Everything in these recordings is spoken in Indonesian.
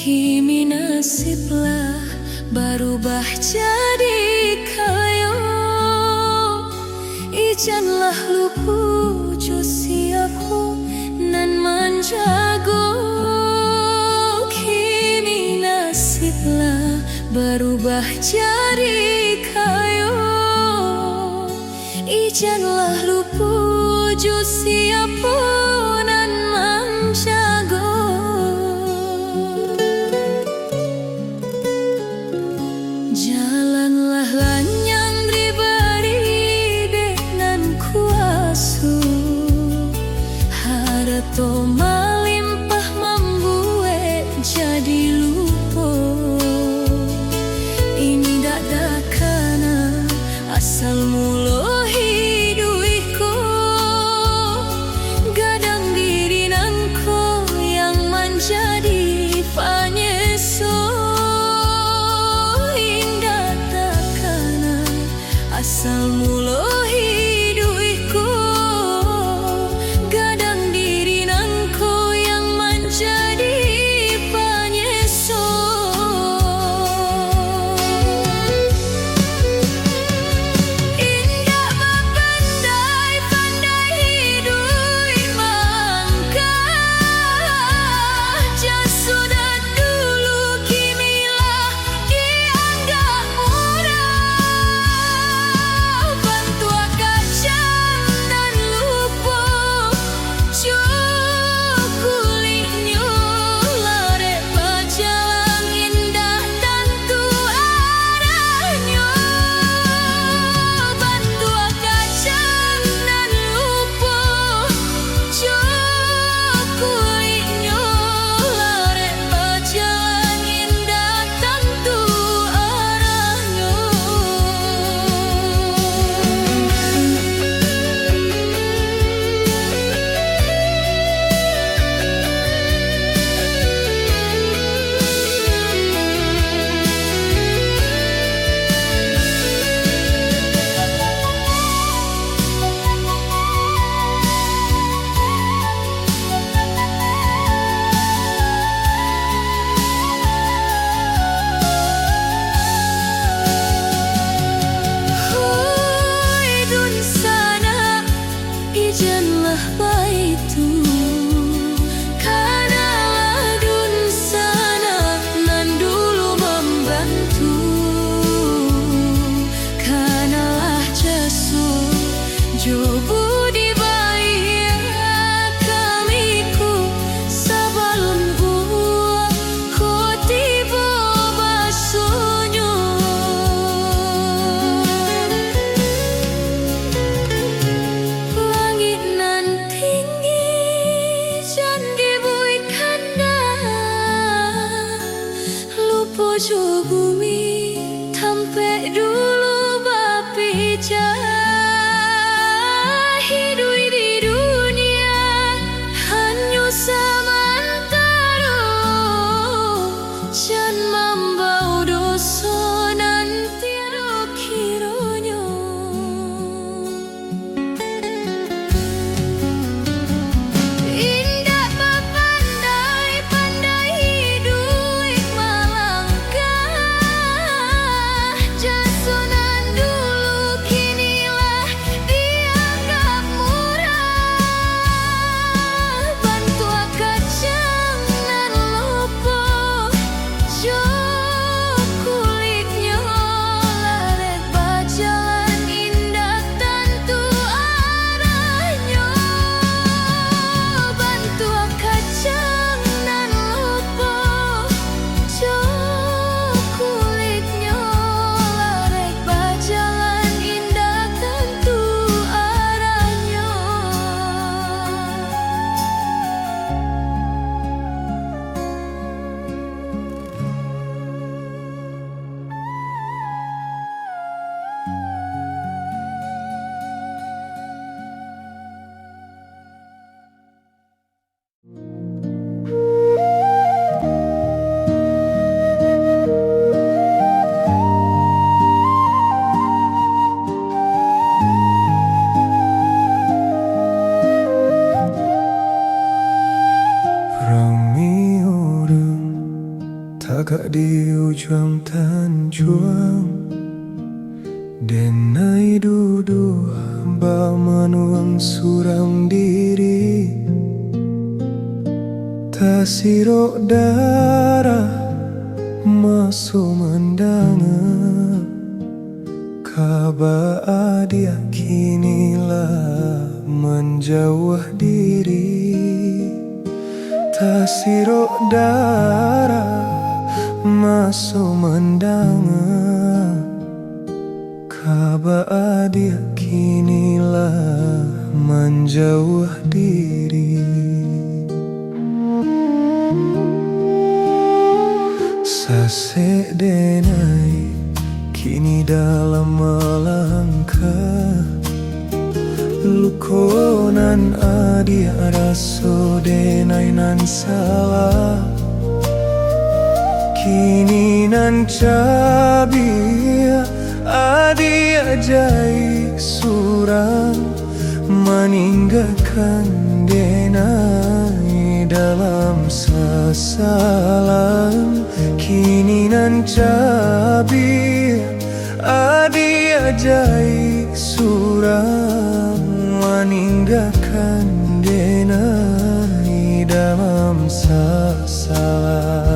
Kini nasiblah berubah jadi kayo. Ijanlah lupu josiaku nan manjago. Kini nasiblah berubah jadi kayo. Ijanlah lupu josiaku nan manjago. Jalanlah lanyang dribari nan kuasu. Harato malimpah membuat jadi lupa. Ini dak dakana asal mulo hiduiku. Gadang diri nanko yang menjadi panyeso. Asal mulo hiduiku. Gadang diri nangko yang menjadi panyeso. Indah pandai hidui mangka. Jasudah dulu kimilah dianggap murah. Ijanlah baitu. Kanalah dun sana nan dulu membantu. Kanalah jasu jobu dibayar kamiku. Sebelum gua kau tiba basuhnya. Pojok bumi tampe dulu bapijah. Hidup di dunia hanya sementara. Jangan membau dosa nanti kiranya. Indah pandai hidui malangka. Kakak di ujung tanjuang, denai duduk hamba menuang suram diri. Tasirok darah masuk mendangan, kabar adia kinilah menjauh diri. Tasirok darah masuk mendangan, kabar adia kinilah menjauh diri. Sasek denai kini dalam melangkah, lukonan adia raso denai nan salah. Kini nan cabia adia jai surang, meninggalkan denai dalam sesalan. Kini nan cabia adia jai surang, meninggalkan denai dalam sesalan.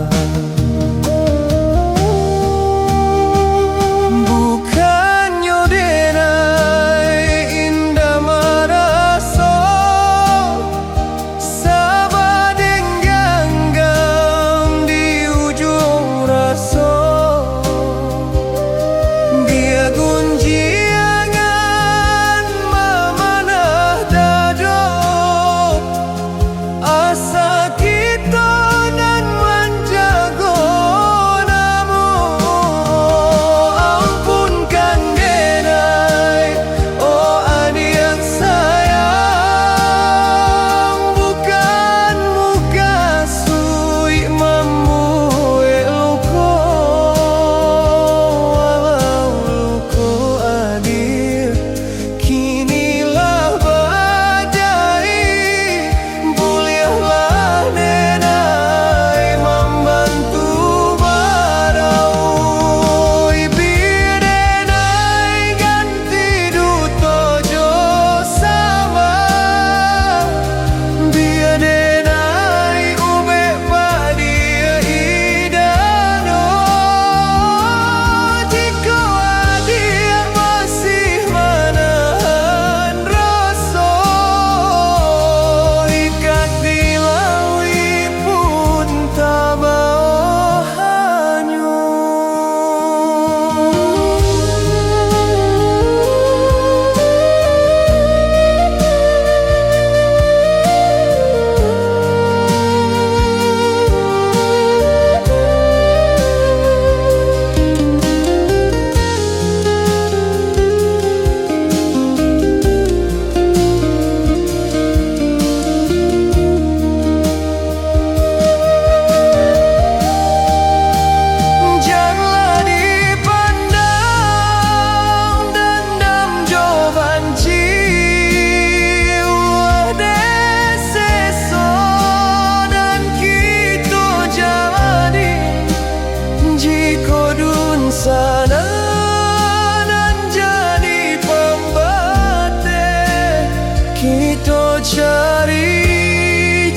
Cari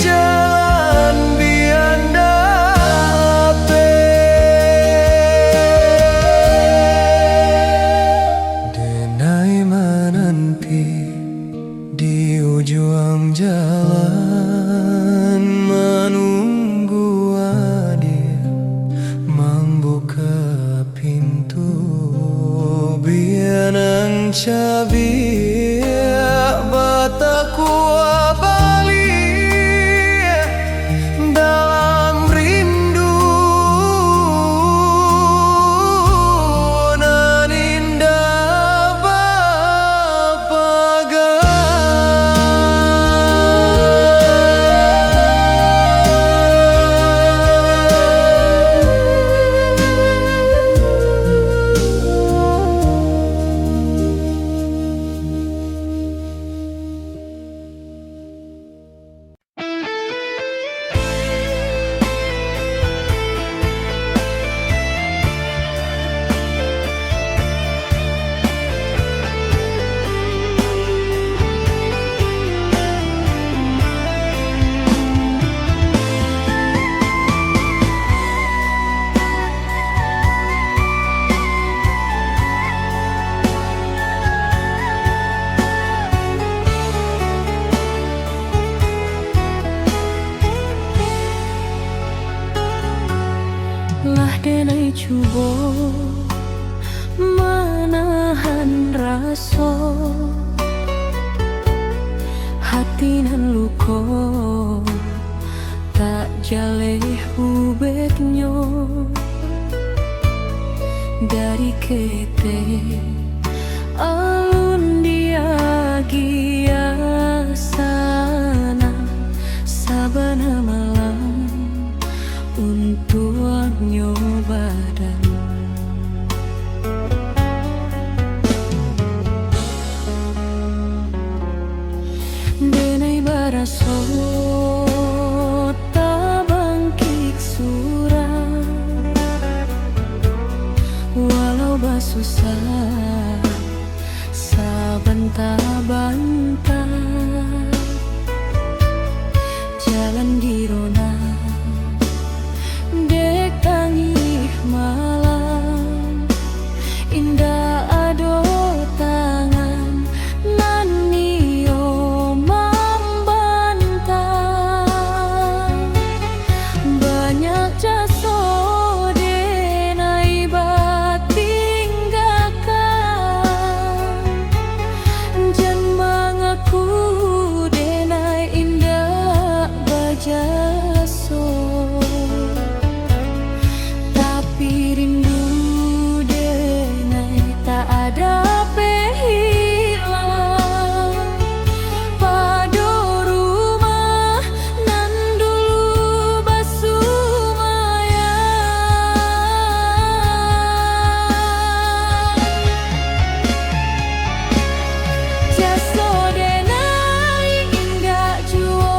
jalan biandape, denai menanti di ujung jalan, menunggu adia membuka pintu. Bianang cabia bataku denai cubo menahan rasa hati nan luko tak jaleh ubeknya dari kete alun dia giasana sabana malam untuk nyobadan denai baraso tabangkik surah walau basusah sabanta-banta jalan di rona dek tangih malam indah ado tangan nanio membantah banyak jaso denai batinggakan jan mengaku denai indah bajaso tapi rindu denai tak ada pehilang pada rumah nan dulu basumayan jaso denai indah juo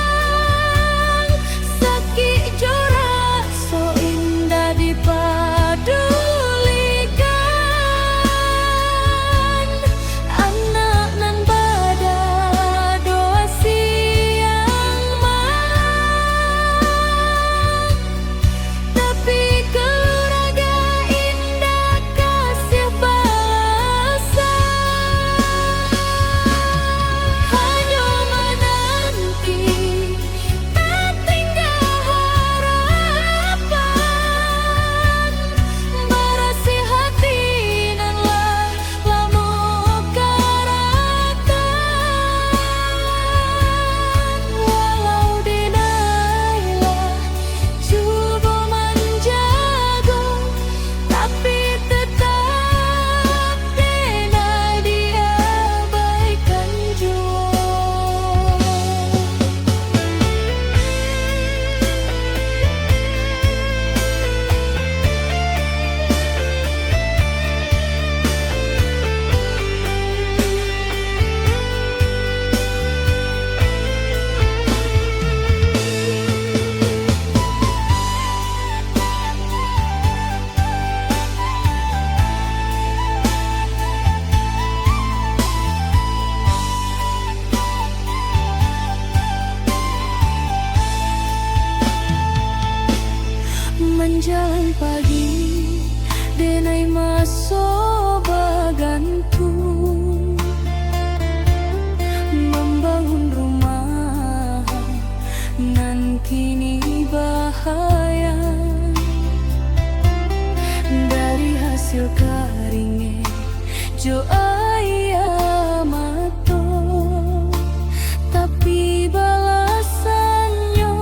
dipandang sakit jorak so indah dipadulikan anak nan pada doa siang malam tapi keluarga indah kasih balasan hanya menanti tak tinggal harapan berasi hati nan lamu karatan walau denailah cuba menjaga tapi tetap denai diabaikan jua. Menjalan pagi denai masuk bagantung membangun rumah nan kini bahaya dari hasil karingnya jo ayah mato tapi balasannya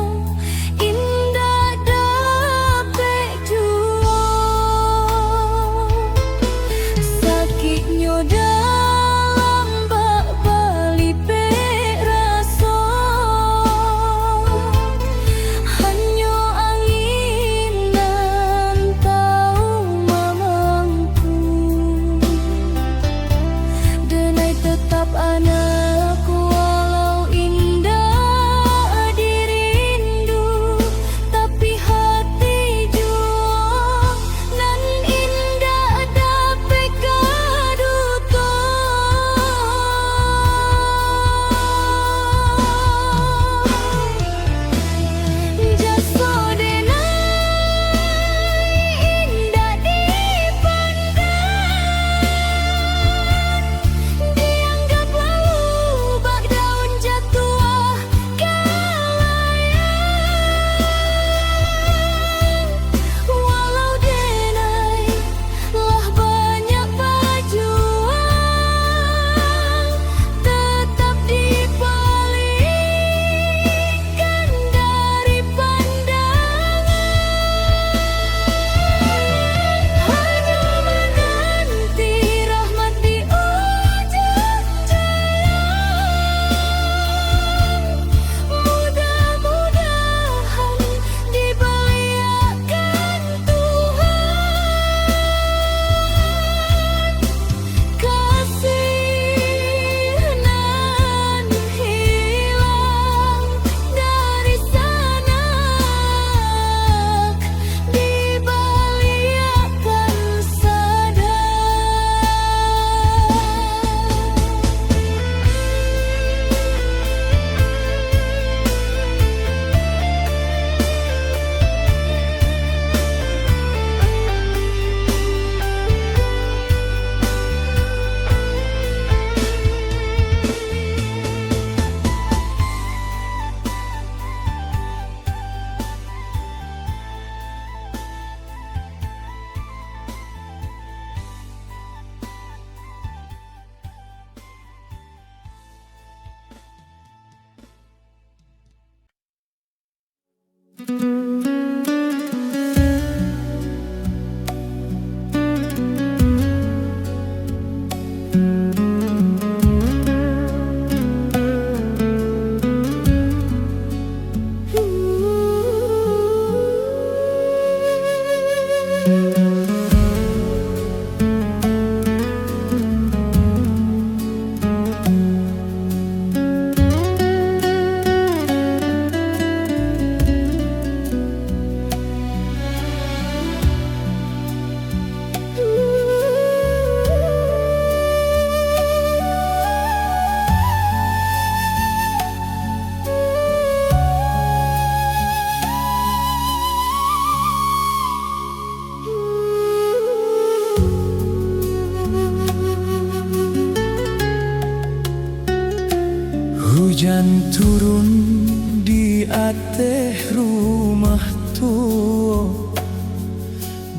indah dapet jua sakitnya dalam bak bali peraso hanya angin nan tahu mamangku teh rumah tua,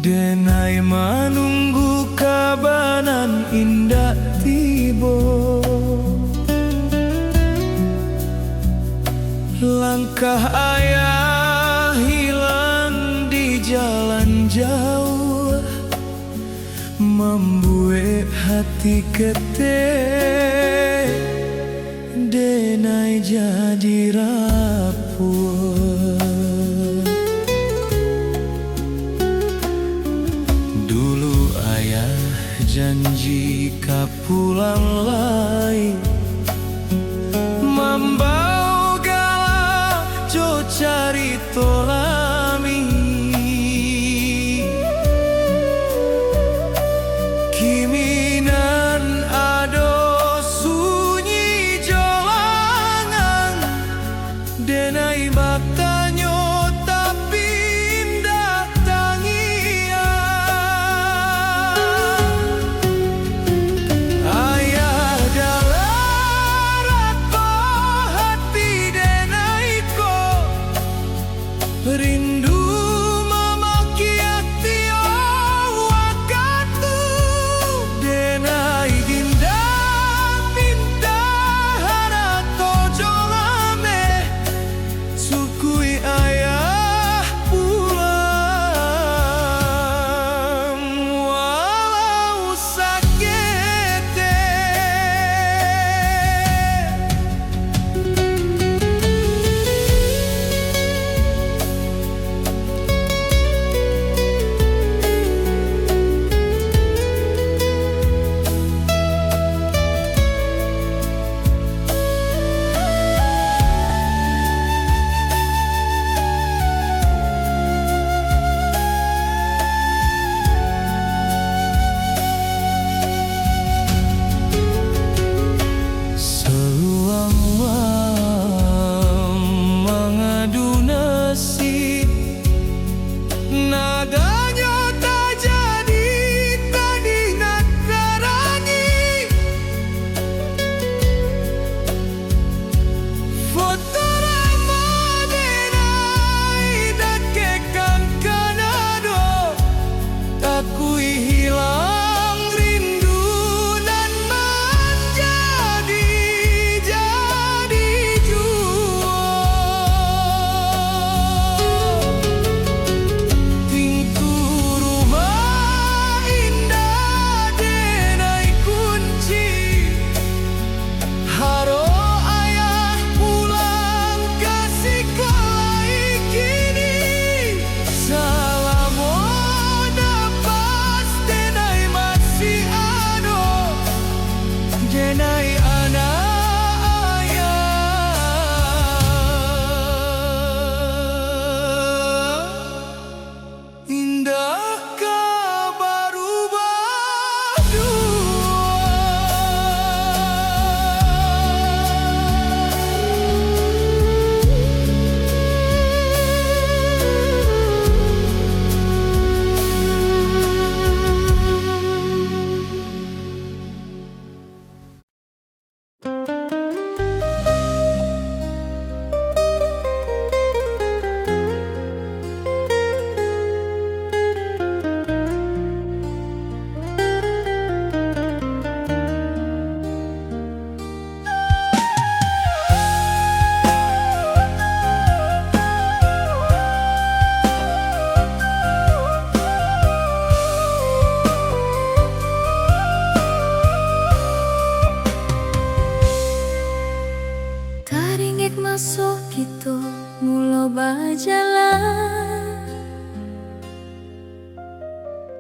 denai manunggu kabanan indah tiba. Langkah ayah hilang di jalan jauh, membuat hati keteh, denai jadi rapuh. Dulu ayah janji ka pulang lai, membawa gala jo cari tolami. Kiminan ado sunyi jolangan, denai baktanyo tapi indah tangian. Ayah dalarat hati denai ko, rindu memaki hati wakatu, denai ginda minta harato jolame, sukui ayah pulang walau sakit. Seluang mengadu nasib, naganya tak jadi tadi nak terangi. Foto Ramadenai dakekan kanado, takui hilang rindu dan menjadi jua. Pintu rumah indah denai kunci, haro ayah pulang kasih kelai kini. Salamo napas denai masih ado, denai anak ayah. Indah kabar ubah dua. Taringik masuk gitu mulo bajalan,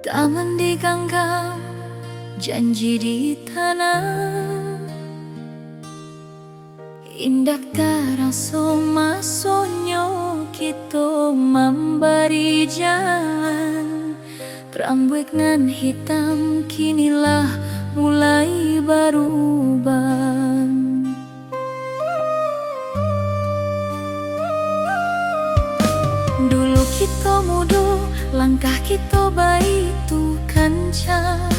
taman di ganggang, janji di tanah. Indah taraso masonyo gitu memberi jalan, rambut ngan hitam kinilah mulai berubah. Dulu kita muda, langkah kita baik tu kencang,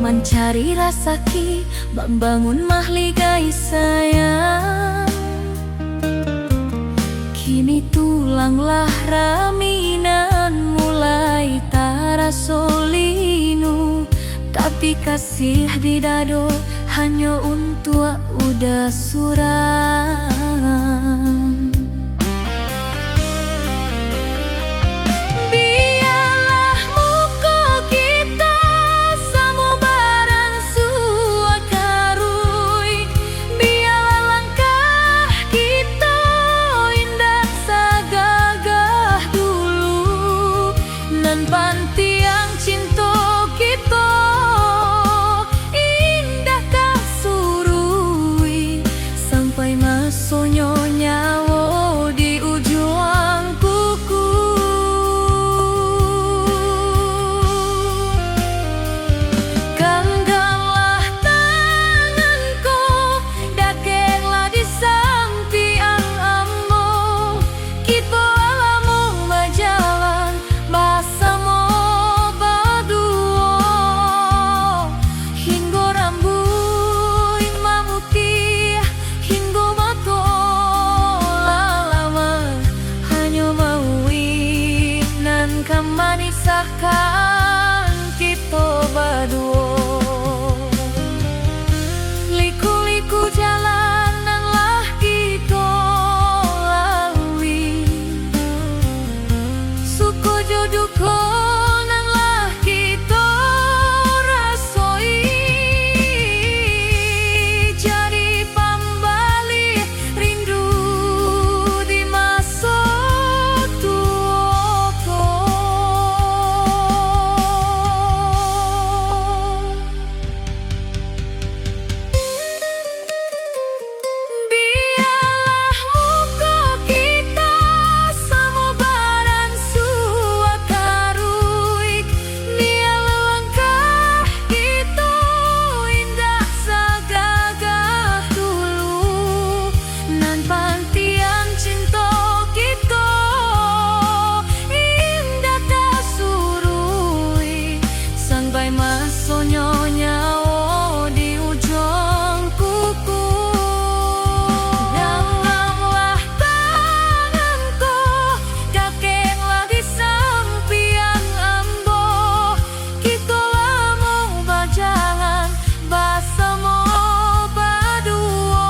mencari rasa ki, bangun mahligai sayang. Kini tulanglah raminan mulai tarasolinu, tapi kasih di dado hanya untuk udah suram. Biarlah muka kita samo barang suakarui, biarlah langkah kita indah sagagah dulu, nan pantiang cinta kita indah kah surui, sampai masonyo nyawa di ujung kuku. Genggamlah tanganku, dakenglah di samping ammo, kita alamu berjalan bersama berdua, hingga rambut memutih, hingga mata lama hanya mau nan kemanisahkan kita berdua. Liku-liku jalananlah kita lalui, suku jodohku nanlah kita rasoi, jadi pembali rindu di masa tuaku. Biarlah muka kita samo barang suakaruik, biarlah langkah kita indah sagagah dulu, nan pantian cinta kita indah tak surui, sampai masonyo nyawa di ujung kuku. Genggamlah tanganku, dakenglah di samping ambo, kita mau berjalan bersama berdua,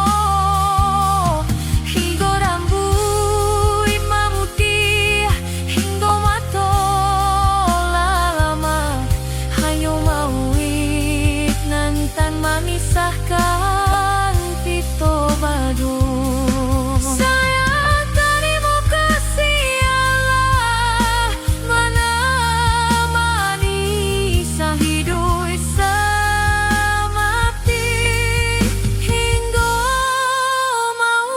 hingga rambut memutih, hingga mata lama hanya mau nan tan memisahkan kita berdua. Saya terima kasih Allah menemani sehidup semati, hingga mau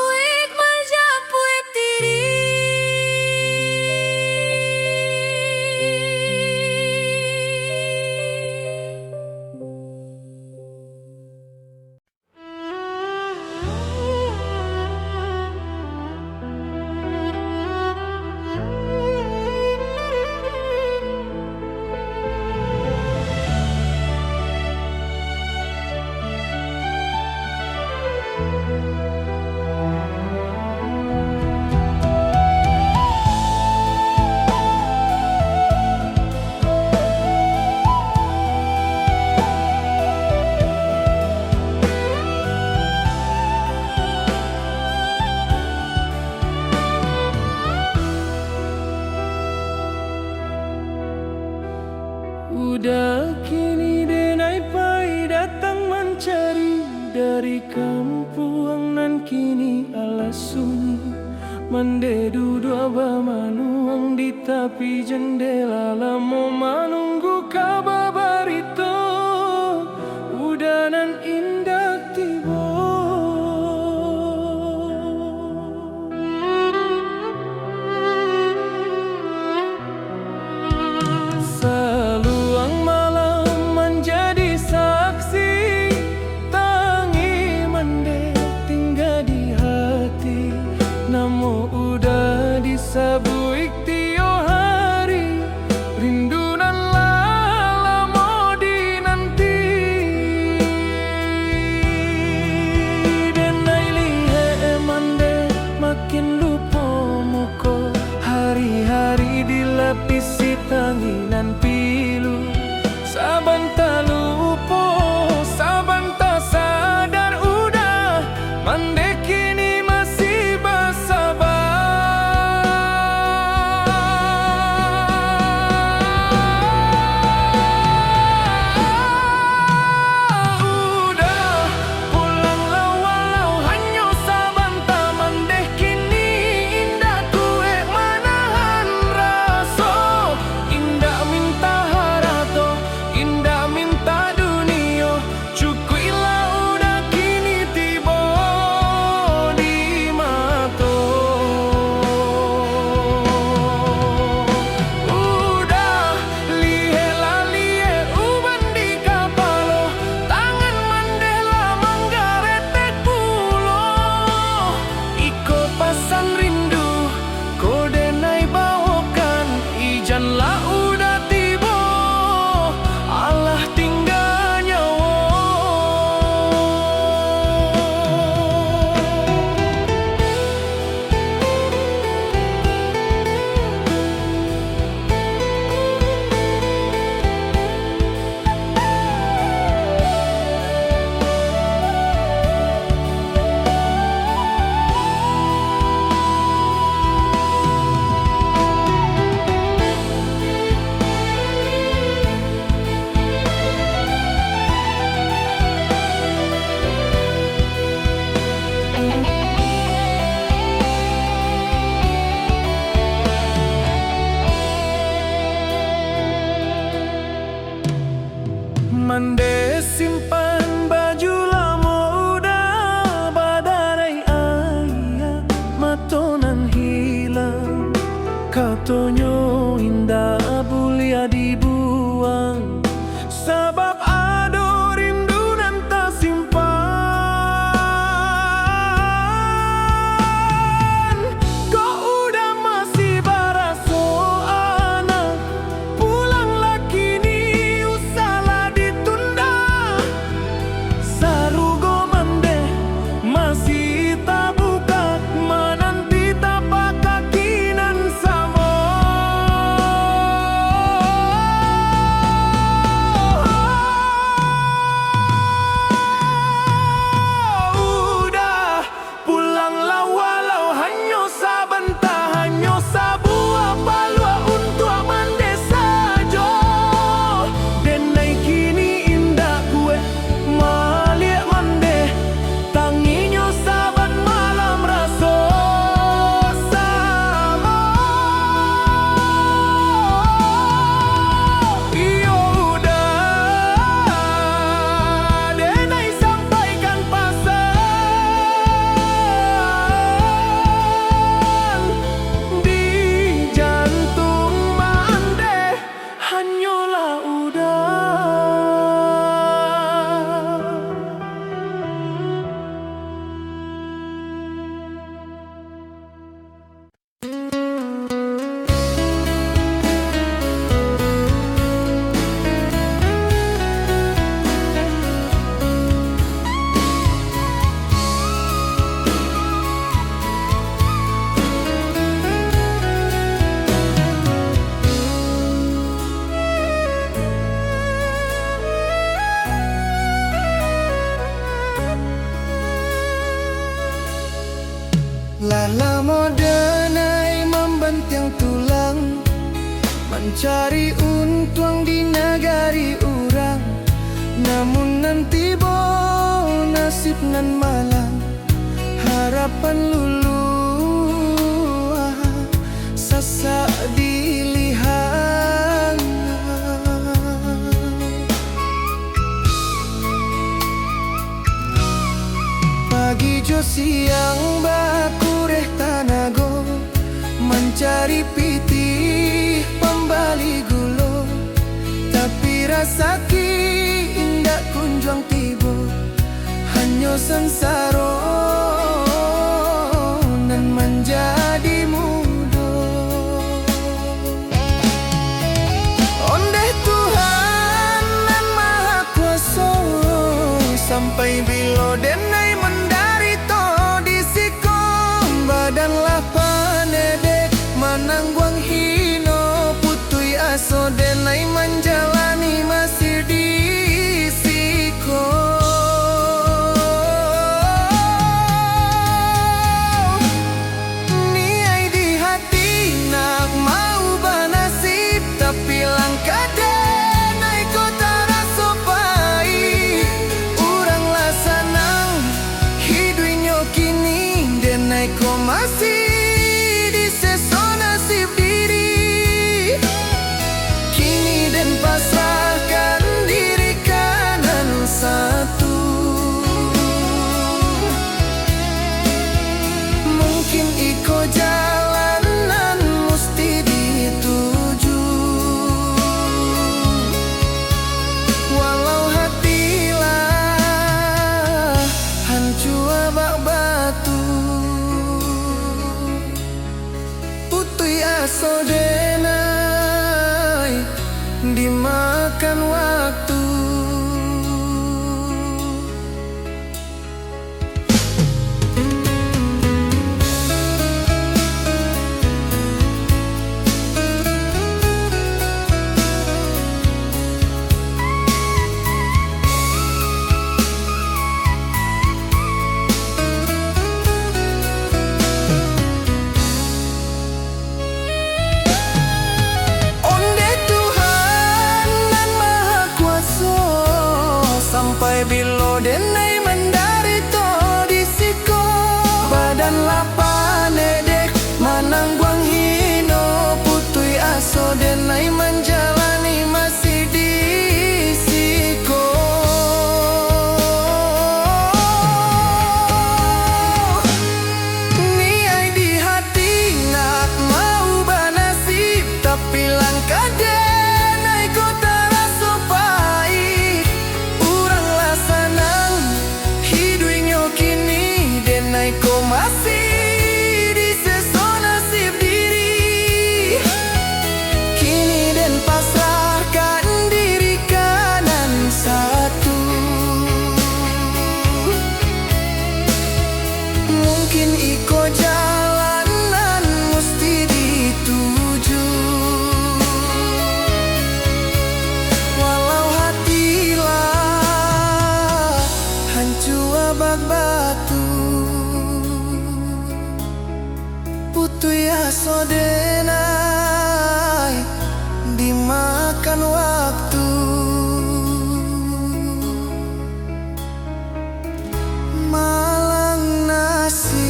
menjemput Udah kini denai pai datang mencari dari kampung nan kini ala sunyi, mendedu dua manuang di tepi jendela lamo menunggu kabar barito. Udah nan indah tiba, seluang malam menjadi saksi, tangi mende tinggal di hati, namo udah disabuik tio hari, rindu nan lama dinanti. Dan naili mande makin lupa tanginan pilu. Saban tak lupa, saban tak sadar udah, mandek kini masih bersabar. Udah pulanglah walau hanya saban tak mandek kini, indah kue manahan rasa, indah minta harato, indah minta dunia, cukuilah udah kini tiba di mato. Udah lihelah lihe uban di kapalo, tangan mandela manggaretek pulo, iko pasang rindu kode nai bawakan, ijanlah udah tiba, Allah tinggal nyawa. Mande simpan baju lama udah badarai ayah matonan hilang, katonyo indah bulia dibuang, sebab ado rindu nan tak simpan. Kau udah masih baraso anak, pulanglah kini usahlah ditunda, sarugo mande masih tak buka, menanti tapak kaki nan sama. Udah pulanglah walau hanya sabentar, hanya sebuah palua untuk mande saja, dan naik kini indah kue maliak mande, tanginya saban malam rasa sama. Iyo udah denai sampaikan pasan di jantung mande, hanyalah udah. Lah lama denai membentang tulang, mencari untung di negari orang, namun nanti bo nasib nan malang, harapan lulu sesak dilihat. Pagi jo siang bakureh tanago, mencari pitih pembali gulo, tapi rasa ki indak kunjung tiba, hanya sengsara nan menjadi mudo. Ondeh Tuhan nan maha kuasa, sampai bila denai mendarito disikong, badanlah panedek manangguang hino putui asa. masih disesona nasib diri. Kini den pasrahkan diri kanan satu. Mungkin iko jalanan mesti dituju, walau hatilah hancur bak batu. Putui aso denai dimakan waktu. Sampai bilo denai mendarito disiko, badan lapan edek manang guang hino. Putui aso denai menjalani masih disiko. Niai di hati nak mau banasib, tapi langkah denai ko taraso pahit. Ko masih disesona nasib diri. Kini den pasrahkan diri kanan satu. Mungkin iko jalanan mesti dituju, walau hatilah hancur bak batu. Putui aso denai dimakan waktu. Malang nasib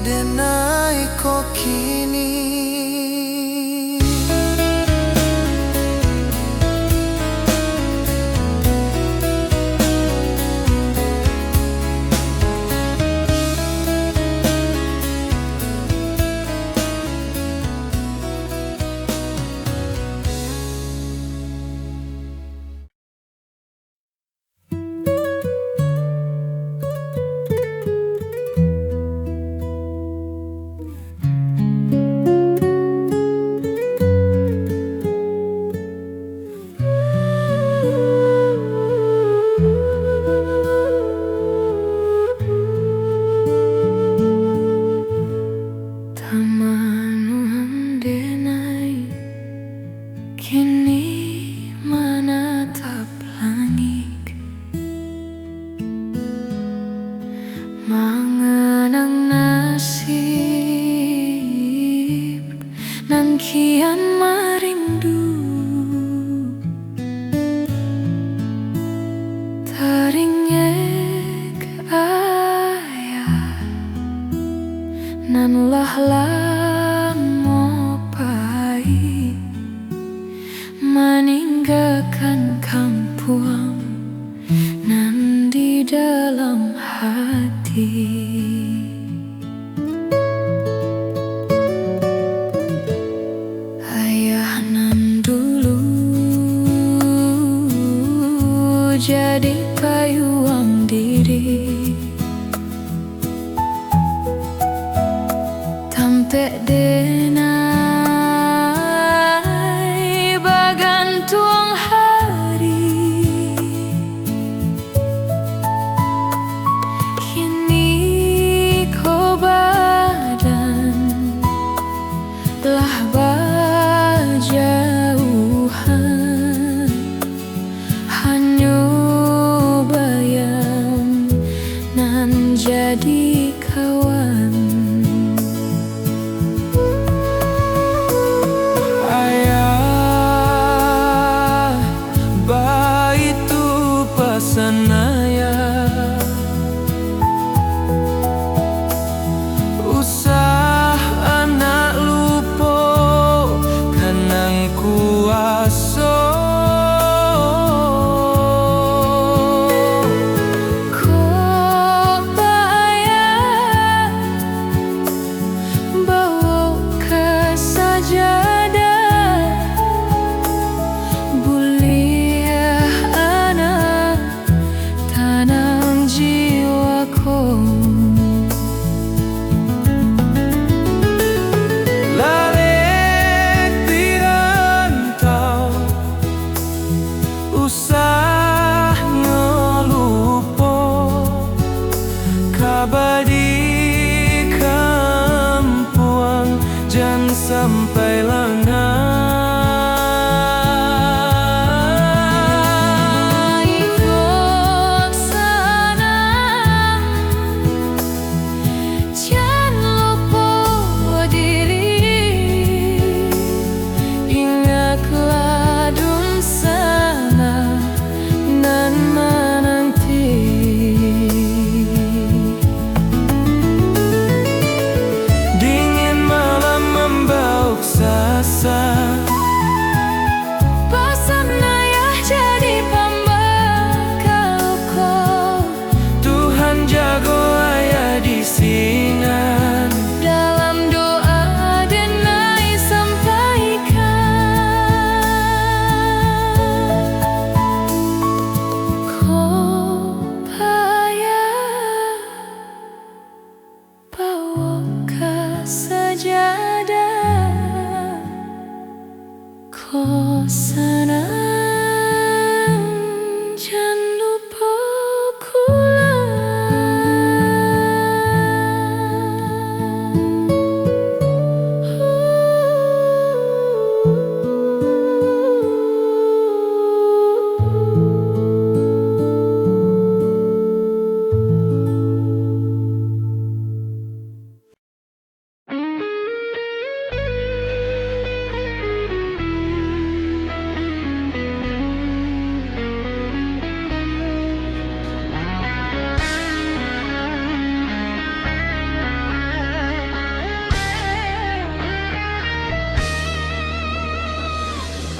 denai ko kini. Mengenang nasib nan kian merindu, teringat ayah nan lah lamo pai, meninggalkan kampung nan di dalam hati. Ayah nan dulu jadi payung diri, tampek denai bagantung hari. Jadi kawan bosanan, jangan lupa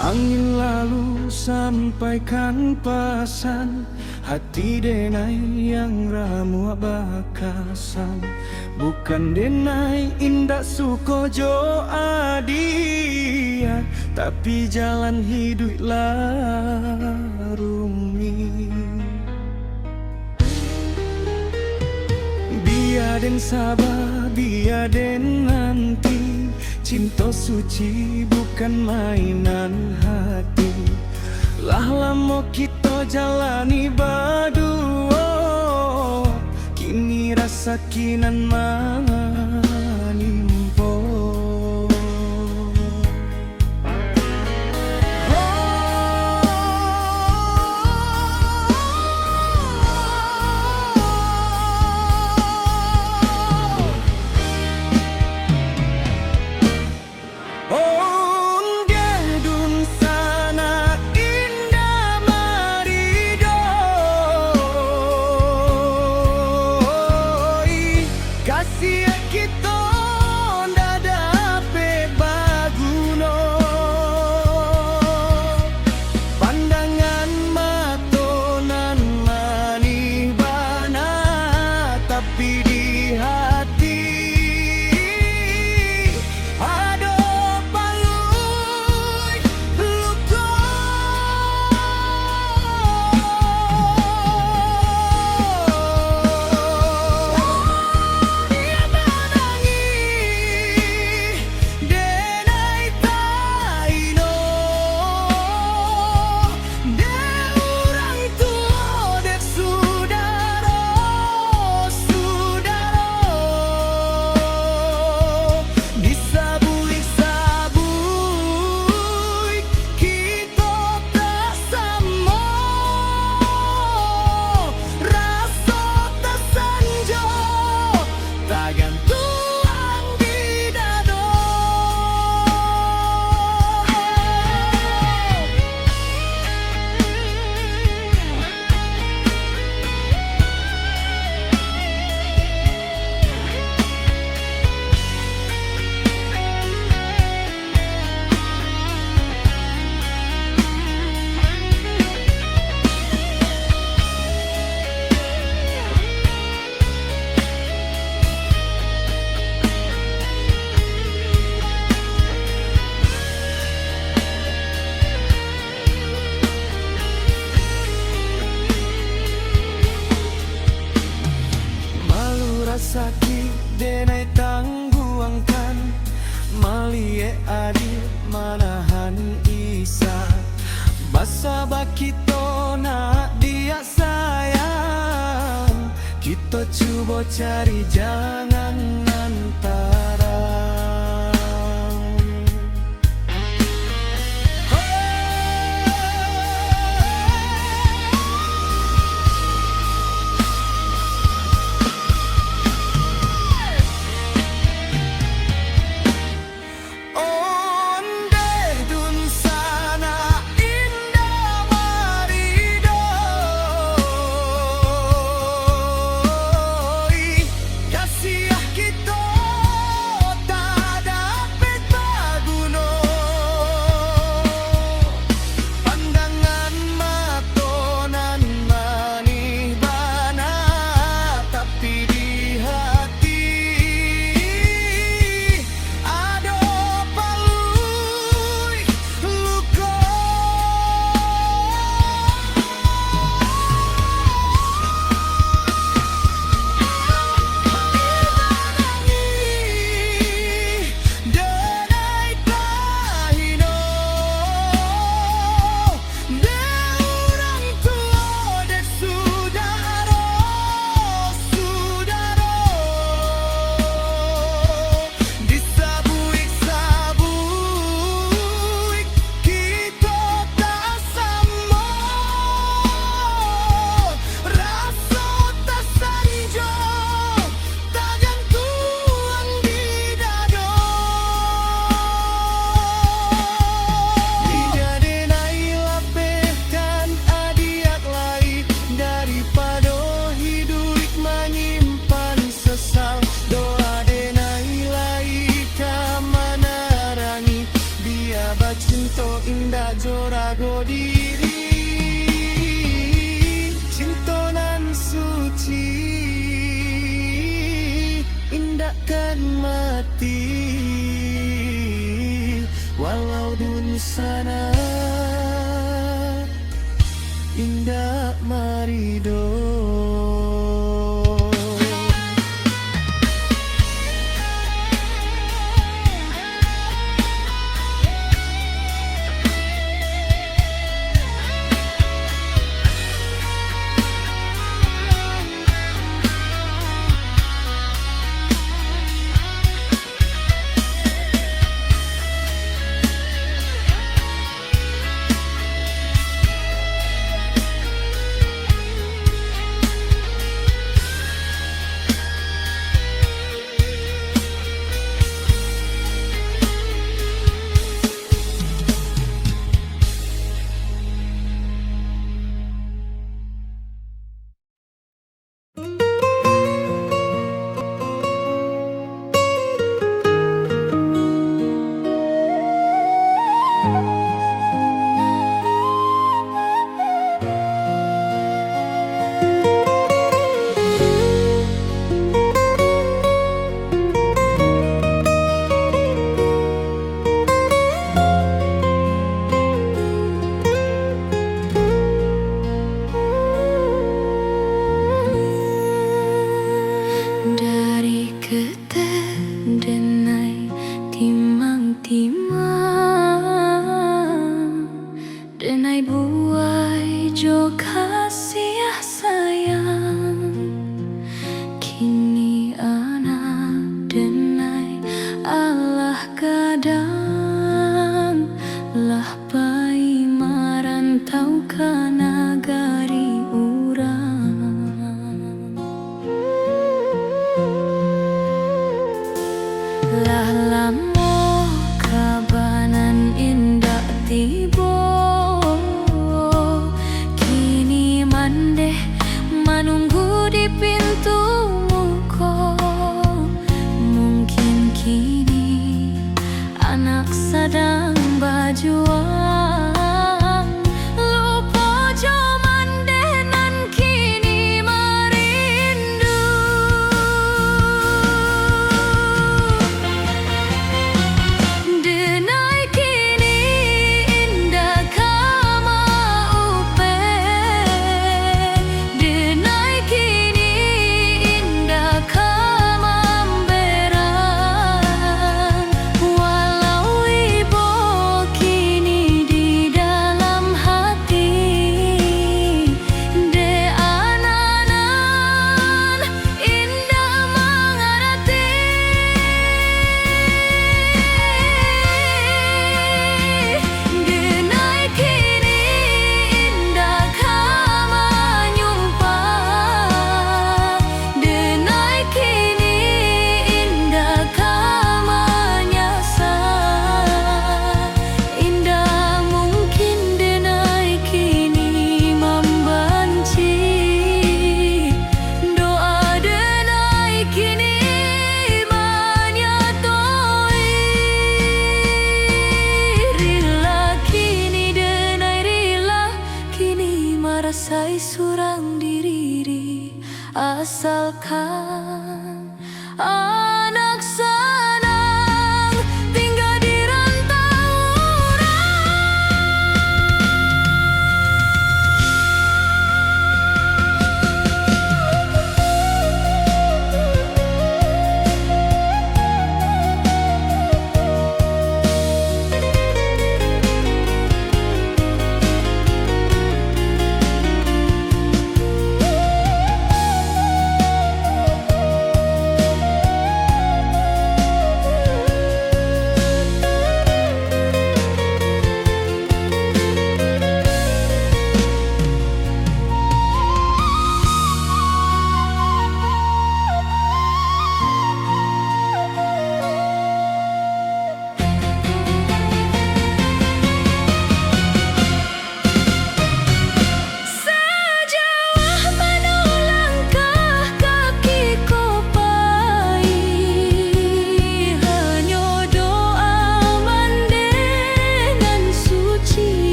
Angin lalu sampaikan pesan, hati denai yang ramu bakasan. Bukan denai indah sukojo adia, tapi jalan hidup larumi. Biar den sabar, biar den nanti, cinta suci bukan mainan hati. Lah lama kita jalani berdua, kini rasa kinan manimpo. Kasih kita ndak dapat baguno, pandangan matonan manih bana, tapi di hati ada palui luka. Sakit denai tangguangkan, malie adil manahan isa. Basa bakito nak dia sayang, kita coba cari jangan antara. Kita takkan mati, walau dunia sana indah marido. Dari ketendenai timang-timang, denai buai jo kasih sayang. Kini anak denai Allah kadang lah pai marantau ka nagari urang. Lah lamo kabanan indah tibo, kini mandeh manunggu di pintumu ko. Mungkin kini anak sedang berjuang, lupa jo mandeh nan kini merindu. Denai kini indah kama upe, denai kini indah kama berang. Walau ibu kini di dalam hati, de ananan indah mengerti. Denai kini indah kama nyumpah, denai kini indah kama nyasar. Indah mungkin denai kini membenci, doa denai kini menyatoi. Rila kini denai rila kini merasai surang diri, asalkan anak senang tinggal di rantau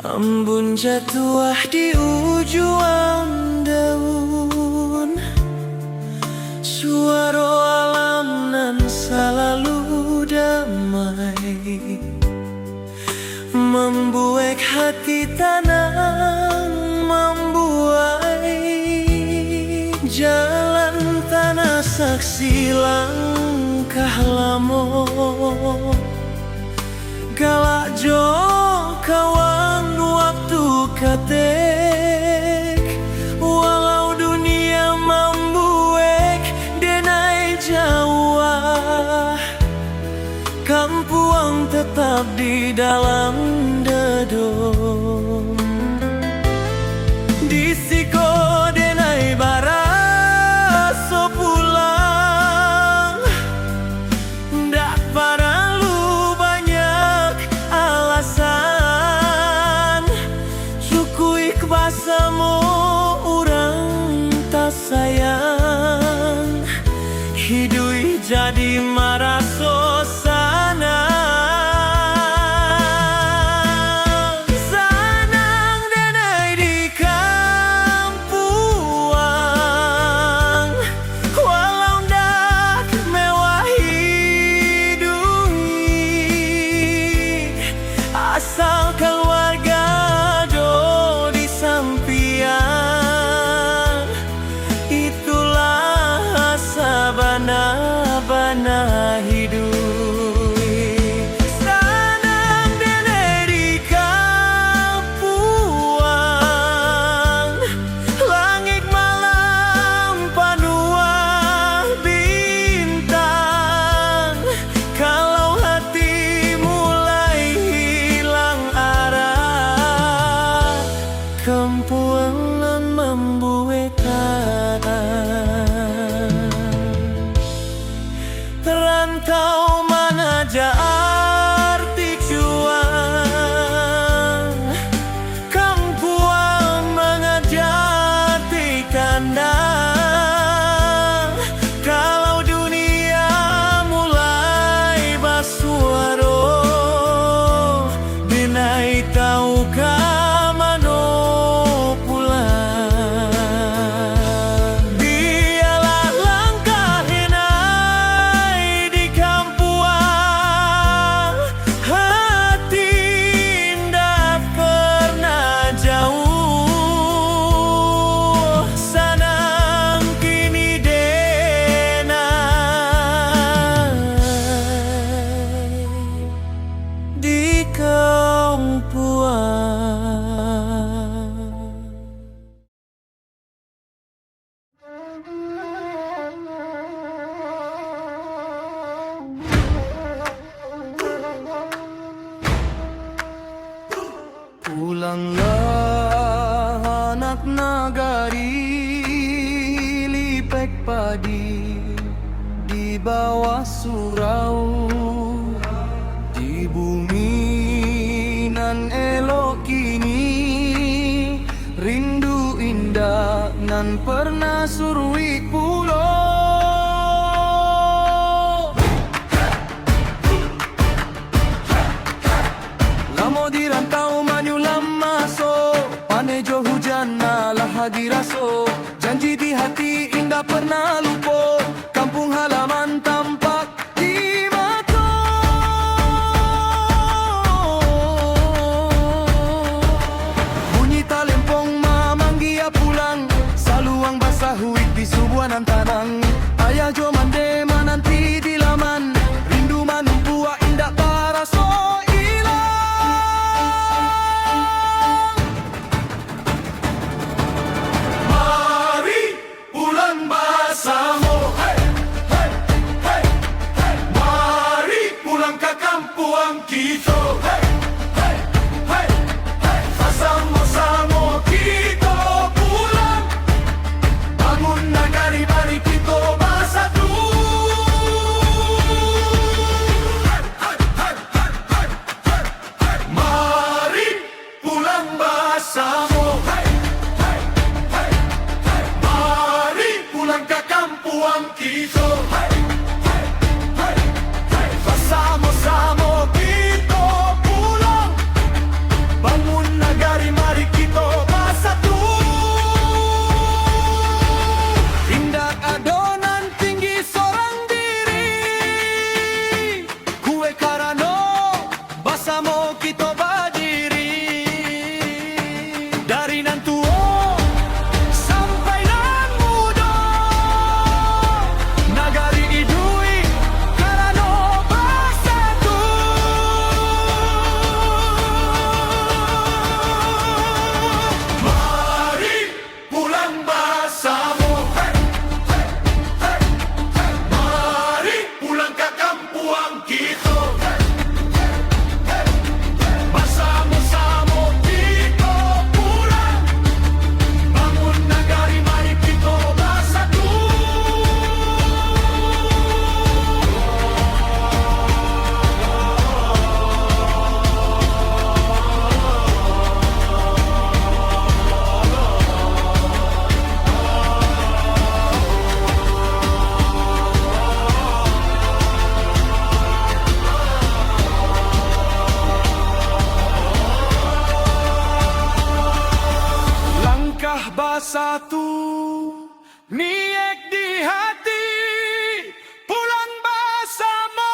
Embun jatuh di ujung daun, suara alam nan selalu damai, membuat hati tenang, membuai jalan tanah saksi langkah lamo. Galak jo kawan waktu ketek, walau dunia membuek denai jauh, kampuang tetap di dalam dedom. Di siko denai baraso pulang, ndak perlu banyak alasan. Cukui kebasamu orang tak sayang, hidui jadi maraso sana. Asal keluarga do di sampian, itulah sabana-bana hidup. Sanang dene di kampuang, langit malam penuh bintang. Kalau hati mulai kempuangan membuat terantau mana arti cuan, kampuang mengajar di kandang. Kalau dunia mulai basuaro, binai tahu pulanglah anak nagari, lipek padi di bawah surau. Di bumi nan elok kini, rindu indah nan pernah surui pulau. Lamo dirantau manyulam maso, panejo hujan nalah hadiraso. Janji di hati indah pernah lupa, kampung halaman tampak di mata. Bunyi talempong mamanggia pulang, saluang basah huik di subuanan tanang. Ayah jo mande mananti di laman, rindu manumpua indah paraso. Mari bulan basah kita berdiri. Dari nan tua sampai nan muda, nagari idui karena bersatu. Mari pulang bersama, mari pulang ke kampung kita. Bersama-sama kita pulang, bangun negari, mari kita bersatu. Langkah bersatu, niat di hati, pulang bersama,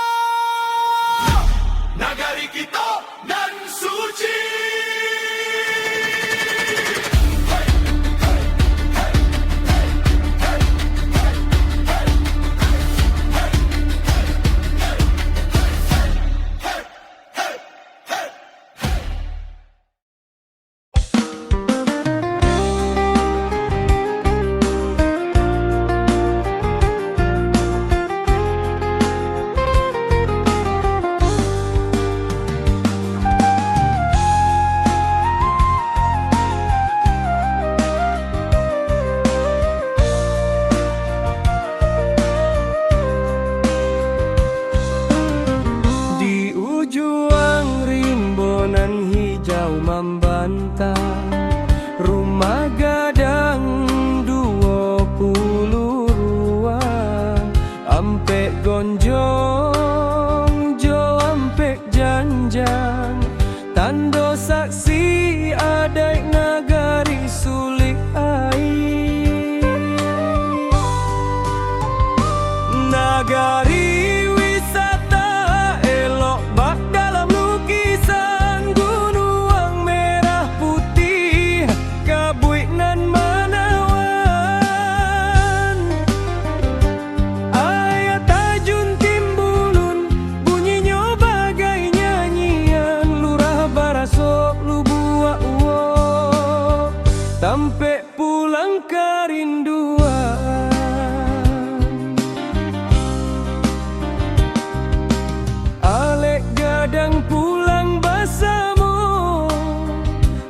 negari kita dan suci. Di ujung rimbunan hijau membentang, rumah gadang 20 ruang, ampek gonjong jo ampek janjang, tanda saksi adai nagari sulik air. Nagari wisata elok bak dalam lukisan, gunung merah putih kabuik nan manawan. Ayat tajun timbulun bunyinya bagai nyanyian, lurah barasok lu buat uok sampai pulang kerinduan. Alek gadang pulang bersama,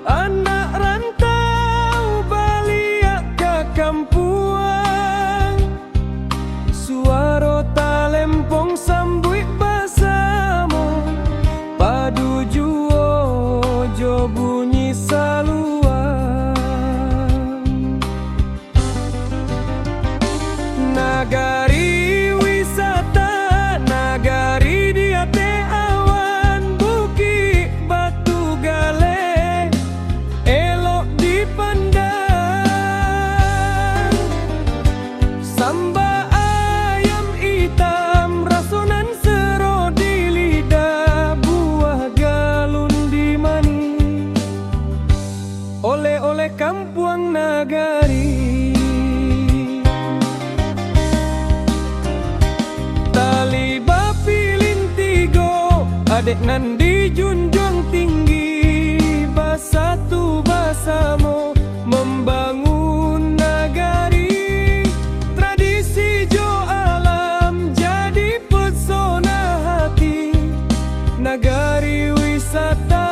anak rantau balik ke kampuang. Suara talempong sambut bersama, padu juo jo bunyi saluang. Nagari wisata, nagari di ate awan, bukit batu gale elok dipandang. Samba ayam hitam rasonan sero di lidah, buah galun di mani, oleh-oleh kampuang nagari. Tali bapilin tigo, adek nan dijunjung tinggi, bersatu bersama membangun nagari. Tradisi jo alam jadi pesona hati, nagari wisata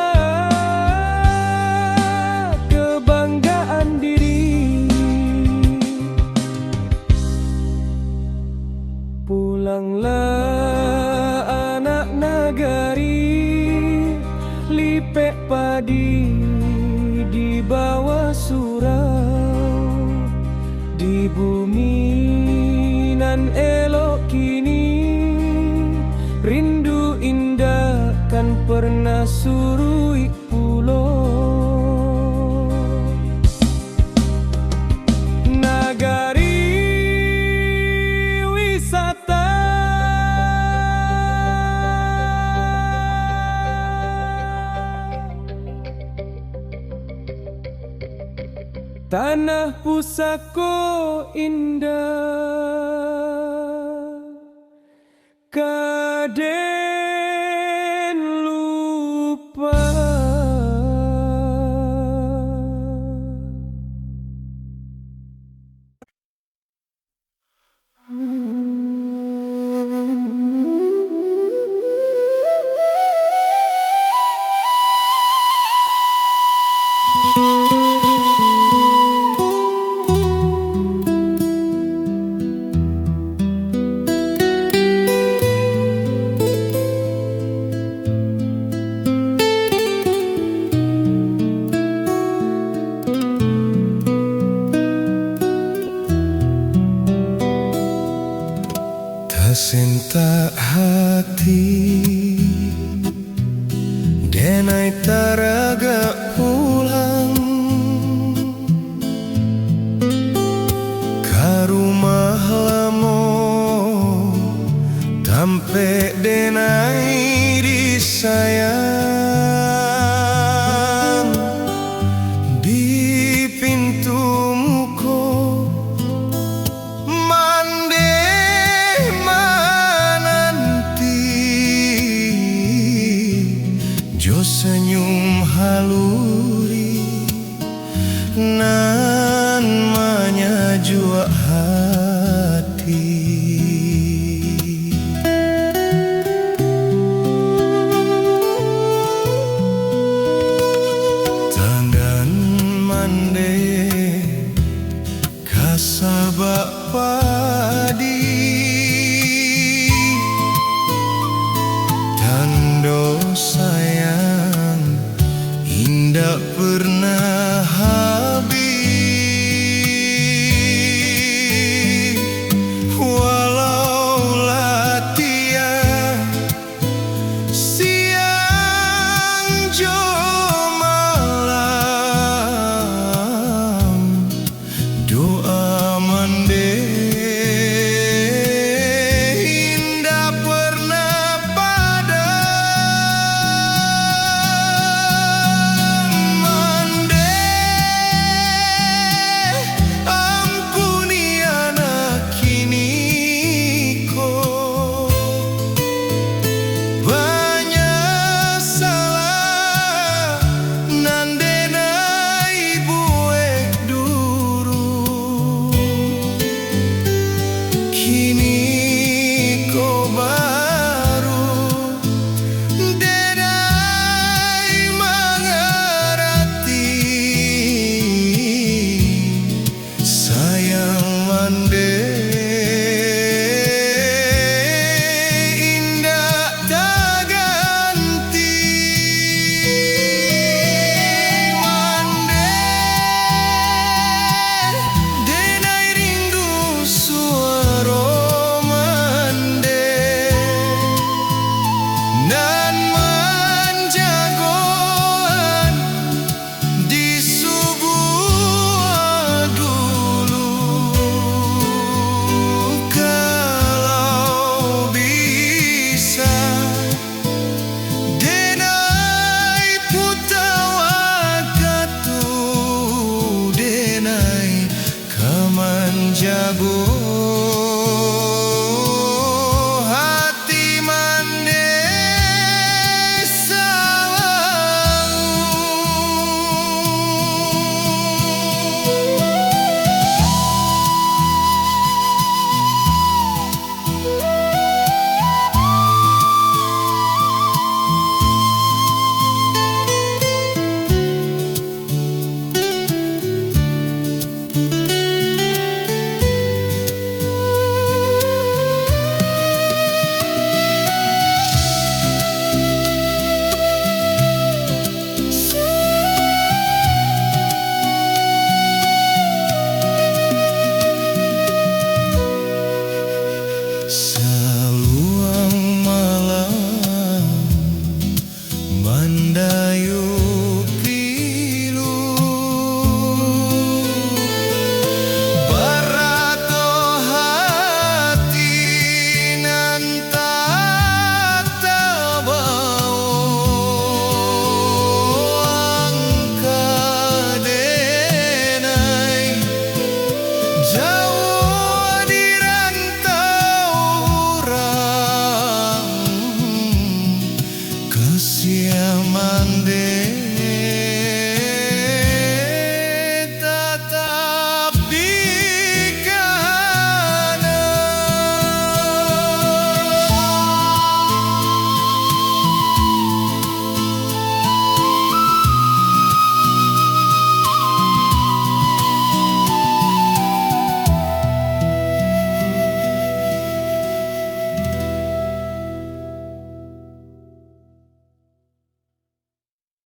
kebanggaan diri. Pulanglah anak nagari, lipek padi di bawah surau, di bumi nan elok kini, rindu indah kan pernah surui pulau. Nagari wisata. tanah pusako indah, kaden lupa. Tersentak hati denai taraga pulang ka rumah lamo tampe denai disayang di pintu muko jo senyum haluri nan menyajua hati. Tangan mande kasabak padi tando sayang indah pernah habis, walau latihan siang jo